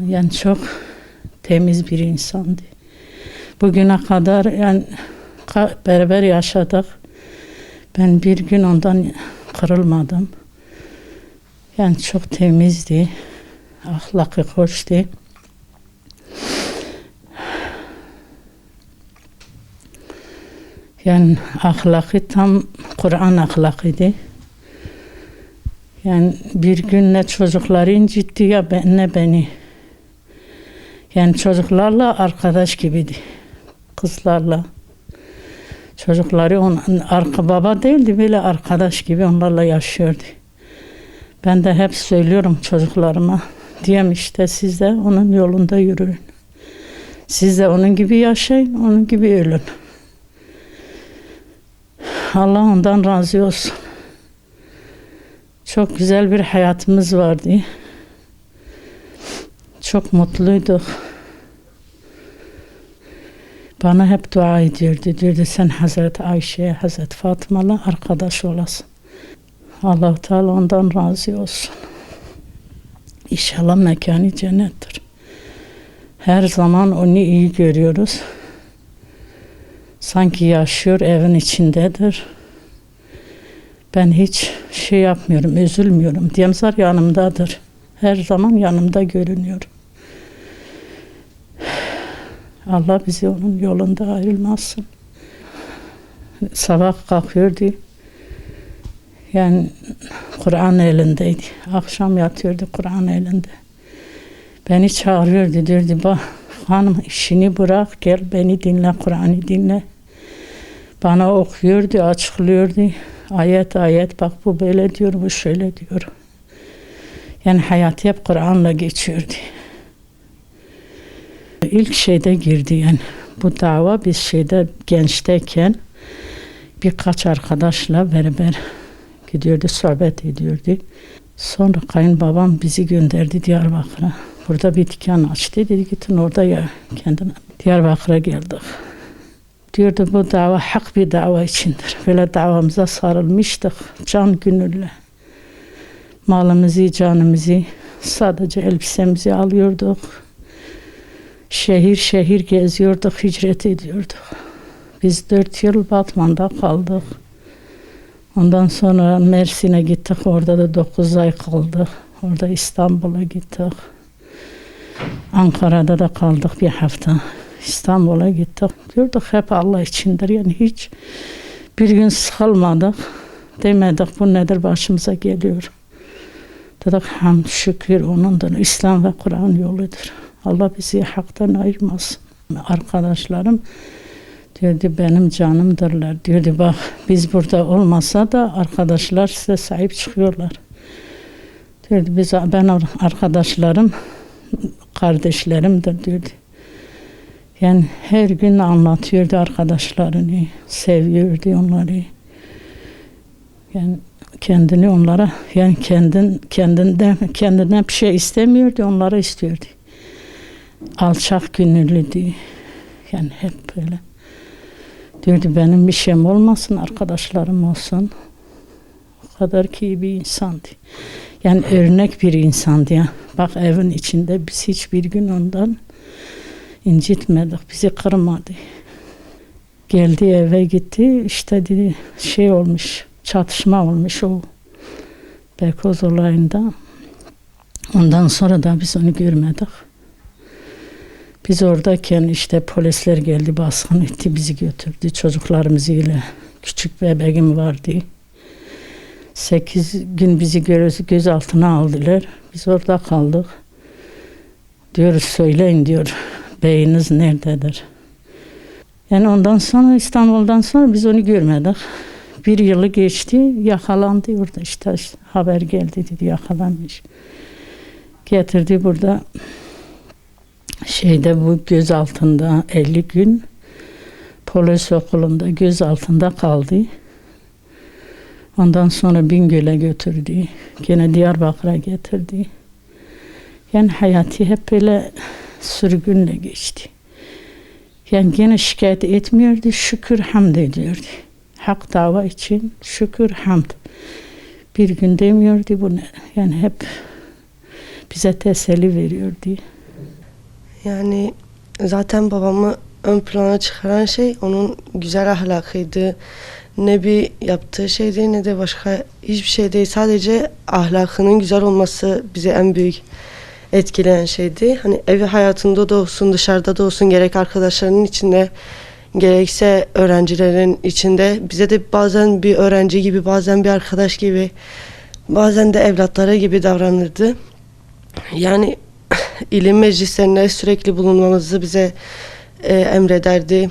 Yani çok temiz bir insandı. Bugüne kadar yani beraber yaşadık. Ben bir gün ondan kırılmadım. Yani çok temizdi. Ahlakı hoştu. Yani ahlakı tam Kur'an ahlakıydı. Yani bir gün ne çocukları incitti ya ne beni. Yani çocuklarla arkadaş gibiydi. Kızlarla. Çocukları onun baba değildi, böyle arkadaş gibi onlarla yaşıyordu. Ben de hep söylüyorum çocuklarıma. Diyem işte siz de onun yolunda yürüyün. Siz de onun gibi yaşayın, onun gibi ölün. Allah ondan razı olsun. Çok güzel bir hayatımız vardı. Çok mutluyduk. Bana hep dua ediyordu. Diyordu sen Hazreti Ayşe'ye, Hazreti Fatıma'la arkadaş olasın. Allah-u Teala ondan razı olsun. İnşallah mekanı cennettir. Her zaman onu iyi görüyoruz. Sanki yaşıyor, evin içindedir. Ben hiç şey yapmıyorum, üzülmüyorum. Diyemzar yanımdadır. Her zaman yanımda görünüyor. Allah bizi onun yolunda ayrılmasın. Sabah kalkıyordu. Yani Kur'an elindeydi. Akşam yatıyordu Kur'an elinde. Beni çağırıyordu. Diyordu bak hanım işini bırak gel beni dinle, Kur'an'ı dinle. Bana okuyordu, açıklıyordu. Ayet ayet bak bu böyle diyor, bu şöyle diyor. Yani hayatı hep Kur'an'la geçiyordu. İlk şeyde girdi yani. Bu dava biz gençteyken birkaç arkadaşla beraber gidiyordu, sohbet ediyordu. Sonra kayınbabam bizi gönderdi Diyarbakır'a. Burada bir dükkan açtı. Dedi gidin orada ya kendine. Diyarbakır'a geldik. Diyordu bu dava hak bir dava içindir. Böyle davamıza sarılmıştık can gönülle. Malımızı, canımızı, sadece elbisemizi alıyorduk. Şehir şehir geziyorduk, hicret ediyorduk. Biz 4 yıl Batman'da kaldık. Ondan sonra Mersin'e gittik, orada da 9 ay kaldık. Orada İstanbul'a gittik. Ankara'da da kaldık bir hafta. İstanbul'a gittik. Diyorduk hep Allah içindir. Yani hiç bir gün sıkılmadık. Demedik bu nedir başımıza geliyor. Dedik hamd şükür onundur. İslam ve Kur'an yoludur. Allah bizi haktan ayırmasın. Arkadaşlarım diyordu benim canımdırlar. Diyordu bak biz burada olmasa da arkadaşlar size sahip çıkıyorlar. Diyordu ben arkadaşlarım kardeşlerimdir diyordu. Yani her gün anlatıyordu arkadaşlarını, seviyordu onları. Yani kendini onlara, yani kendinden bir şey istemiyordu, onlara istiyordu. Alçak gönüllüydü. Yani hep böyle. Diyordu benim bir şeyim olmasın, arkadaşlarım olsun. O kadar ki iyi bir insandı. Yani örnek bir insandı ya. Bak evin içinde biz hiçbir gün ondan incitmedik, bizi kırmadı. Geldi eve gitti, işte dedi şey olmuş, çatışma olmuş o Beykoz olayında. Ondan sonra da biz onu görmedik. Biz oradayken işte polisler geldi, baskın etti, bizi götürdü. Çocuklarımız ile küçük bebeğim vardı. 8 gün bizi gözaltına aldılar. Biz orada kaldık. Diyor söyleyin diyor, beyiniz nerededir? Yani ondan sonra İstanbul'dan sonra biz onu görmedik. 1 yılı geçti, yakalandı orada işte haber geldi dedi yakalanmış. Getirdi burada bu gözaltında 50 gün polis okulunda gözaltında kaldı. Ondan sonra Bingöl'e götürdü. Gene Diyarbakır'a getirdi. Yani hayatı hep böyle sürgünle geçti. Yani gene şikayet etmiyordu, şükür hamd ediyordu. Hak dava için şükür hamd. Bir gün demiyordu bunu. Yani hep bize teselli veriyordu. Yani zaten babamı ön plana çıkaran şey onun güzel ahlakıydı. Ne bir yaptığı şeydi ne de başka hiçbir şey değil. Sadece ahlakının güzel olması bize en büyük etkileyen şeydi. Hani evi hayatında da olsun, dışarıda da olsun, gerek arkadaşlarının içinde, gerekse öğrencilerin içinde bize de bazen bir öğrenci gibi, bazen bir arkadaş gibi, bazen de evlatları gibi davranırdı. Yani ilim meclislerinde sürekli bulunmamızı bize emrederdi.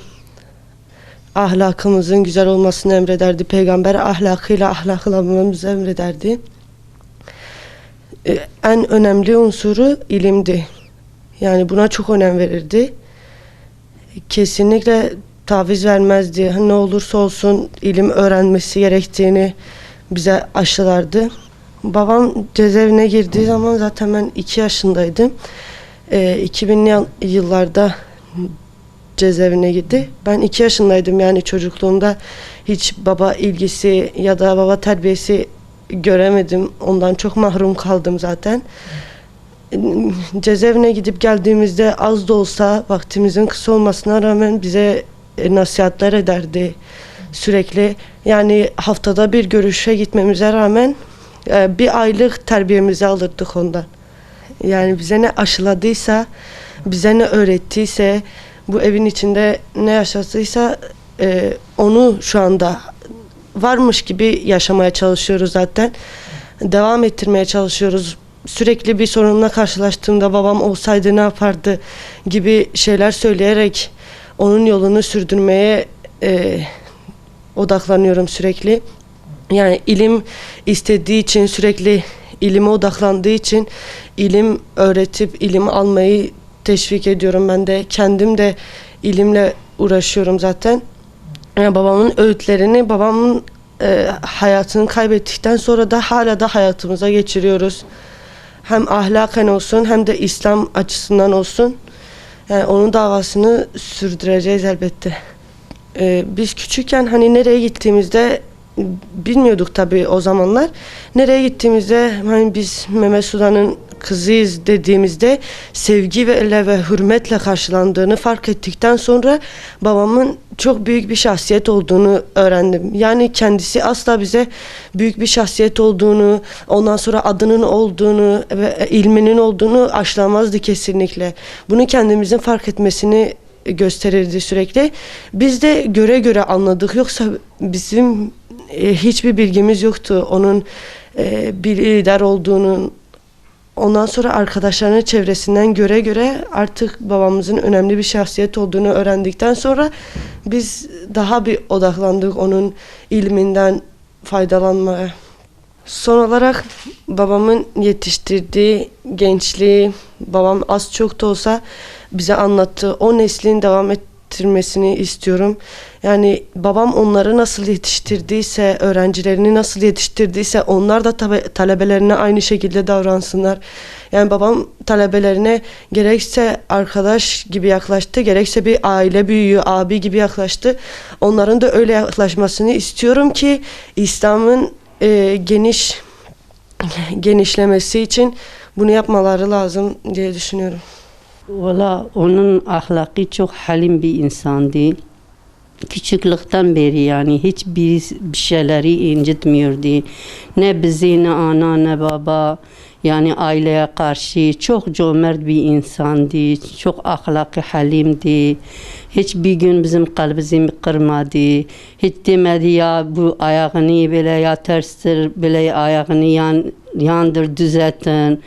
Ahlakımızın güzel olmasını emrederdi. Peygamber ahlakıyla ahlaklanmamızı emrederdi. En önemli unsuru ilimdi. Yani buna çok önem verirdi. Kesinlikle taviz vermezdi. Ne olursa olsun ilim öğrenmesi gerektiğini bize aşılardı. Babam cezaevine girdiği zaman zaten ben 2 yaşındaydım. 2000'li yıllarda cezaevine girdi. Ben 2 yaşındaydım, yani çocukluğumda hiç baba ilgisi ya da baba terbiyesi göremedim. Ondan çok mahrum kaldım zaten. Cezaevine gidip geldiğimizde az da olsa vaktimizin kısa olmasına rağmen bize nasihatler ederdi sürekli. Yani haftada bir görüşe gitmemize rağmen bir aylık terbiyemizi alırdık ondan. Yani bize ne aşıladıysa, bize ne öğrettiyse, bu evin içinde ne yaşadıysa onu şu anda varmış gibi yaşamaya çalışıyoruz zaten. Devam ettirmeye çalışıyoruz. Sürekli bir sorunla karşılaştığımda babam olsaydı ne yapardı gibi şeyler söyleyerek onun yolunu sürdürmeye odaklanıyorum sürekli. Yani ilim istediği için, sürekli ilime odaklandığı için ilim öğretip ilim almayı teşvik ediyorum. Ben de kendim de ilimle uğraşıyorum zaten. Yani babamın öğütlerini, babamın hayatını kaybettikten sonra da hala da hayatımıza geçiriyoruz. Hem ahlaken olsun hem de İslam açısından olsun. Yani onun davasını sürdüreceğiz elbette. Biz küçükken hani nereye gittiğimizde bilmiyorduk tabii o zamanlar. Nereye gittiğimizde hani biz Mehmet Sudan'ın kızıyız dediğimizde sevgi ve hürmetle karşılandığını fark ettikten sonra babamın çok büyük bir şahsiyet olduğunu öğrendim. Yani kendisi asla bize büyük bir şahsiyet olduğunu, ondan sonra adının olduğunu ve ilminin olduğunu aşılamazdı kesinlikle. Bunu kendimizin fark etmesini gösterirdi sürekli. Biz de göre göre anladık. Yoksa bizim hiçbir bilgimiz yoktu onun bir lider olduğunu. Ondan sonra arkadaşlarının çevresinden göre göre artık babamızın önemli bir şahsiyet olduğunu öğrendikten sonra biz daha bir odaklandık onun ilminden faydalanmaya. Son olarak babamın yetiştirdiği gençliği, babam az çok da olsa bize anlattığı o neslin devam ettirmesini istiyorum. Yani babam onları nasıl yetiştirdiyse, öğrencilerini nasıl yetiştirdiyse onlar da talebelerine aynı şekilde davransınlar. Yani babam talebelerine gerekse arkadaş gibi yaklaştı, gerekse bir aile büyüğü, abi gibi yaklaştı. Onların da öyle yaklaşmasını istiyorum ki İslam'ın genişlemesi için bunu yapmaları lazım diye düşünüyorum. Valla onun ahlakı çok halim bir insandı. Küçüklükten beri yani hiçbir bir şeyleri incitmiyordu. Ne bizi, ne ana, ne baba. Yani aileye karşı çok cömert bir insandı. Çok ahlakı halimdi. Hiçbir gün bizim kalbimizi kırmadı. Hiç demedi ya bu ayağını böyle ya terstir, böyle ayağını yandır, düzeltin.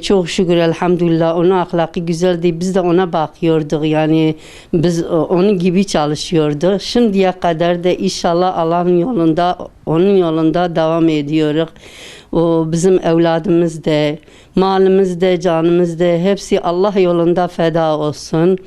Çok şükür elhamdülillah onun ahlakı güzeldi. Biz de ona bakıyorduk. Yani biz onun gibi çalışıyorduk. Şimdiye kadar da inşallah Allah'ın yolunda, onun yolunda devam ediyoruz. O bizim evladımız da, malımız da, canımız da hepsi Allah yolunda feda olsun.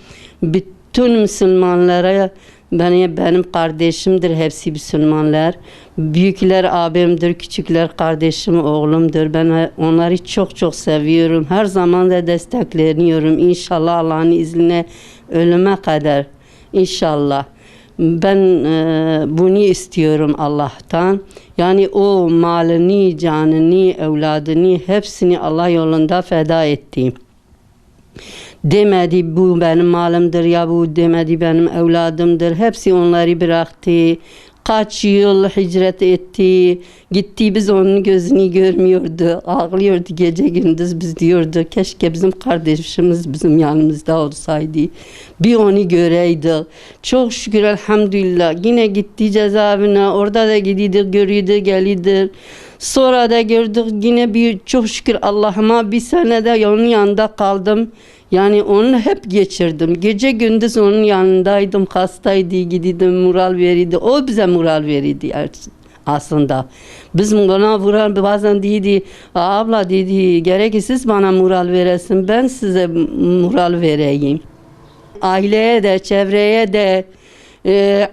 Bütün Müslümanlara benim kardeşimdir, hepsi Müslümanlar. Büyükler abimdir, küçükler kardeşim, oğlumdur. Ben onları çok çok seviyorum. Her zaman da destekleniyorum. İnşallah Allah'ın izniyle ölüme kadar. İnşallah. Ben bunu istiyorum Allah'tan. Yani o malını, canını, evladını hepsini Allah yolunda feda ettim. Demedi bu benim malımdır ya bu demedi benim evladımdır. Hepsi onları bıraktı. Kaç yıl hicret etti. Gitti biz onun gözünü görmüyordu. Ağlıyordu gece gündüz biz diyordu. Keşke bizim kardeşimiz bizim yanımızda olsaydı. Bir onu göreydi. Çok şükür elhamdülillah. Yine gitti cezaevine. Orada da gidiyordu, görüyordu, geliyordu. Sonra da gördük yine bir çok şükür Allah'ıma bir senede onun yanında kaldım. Yani onu hep geçirdim. Gece gündüz onun yanındaydım. Hastaydı, gidiyordum, moral verirdi. O bize moral verirdi aslında. Biz ona moral bazen dedi, abla dedi, gerekirse siz bana moral veresin, ben size moral vereyim. Aileye de, çevreye de,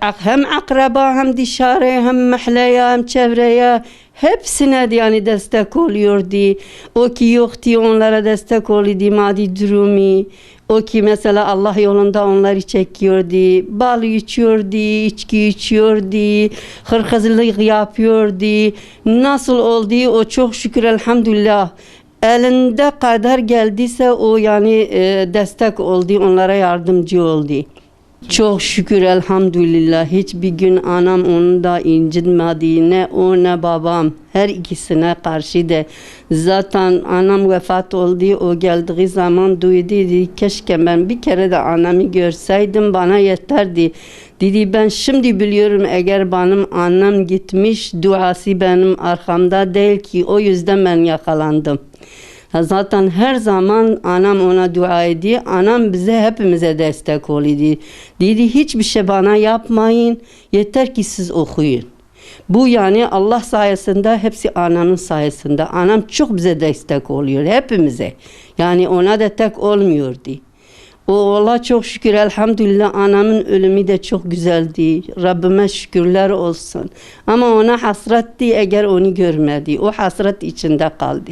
hem akraba hem dışarıya hem mahalleye hem çevreye hepsine de yani destek oluyordu. O ki yoktu onlara destek oluyordu maddi durumu. O ki mesela Allah yolunda onları çekiyordu. Bal içiyordu, içki içiyordu, hırkızlık yapıyordu. Nasıl oldu o çok şükür elhamdülillah. Elinde kadar geldiyse o yani destek oldu, onlara yardımcı oldu. Çok şükür elhamdülillah hiçbir gün anam onu da incitmedi, ne o ne babam, her ikisine karşı da. Zaten anam vefat oldu, o geldiği zaman duydu, dedi keşke ben bir kere de anamı görseydim bana yeterdi. Dedi ben şimdi biliyorum eğer benim annem gitmiş duası benim arkamda değil ki o yüzden ben yakalandım. Zaten her zaman anam ona dua ediyor. Anam bize hepimize destek oluyordu. Dedi hiçbir şey bana yapmayın. Yeter ki siz okuyun. Bu yani Allah sayesinde hepsi ananın sayesinde. Anam çok bize destek oluyor hepimize. Yani ona da tek olmuyordu. O Allah çok şükür elhamdülillah anamın ölümü de çok güzeldi. Rabbime şükürler olsun. Ama ona hasretti eğer onu görmedi. O hasret içinde kaldı.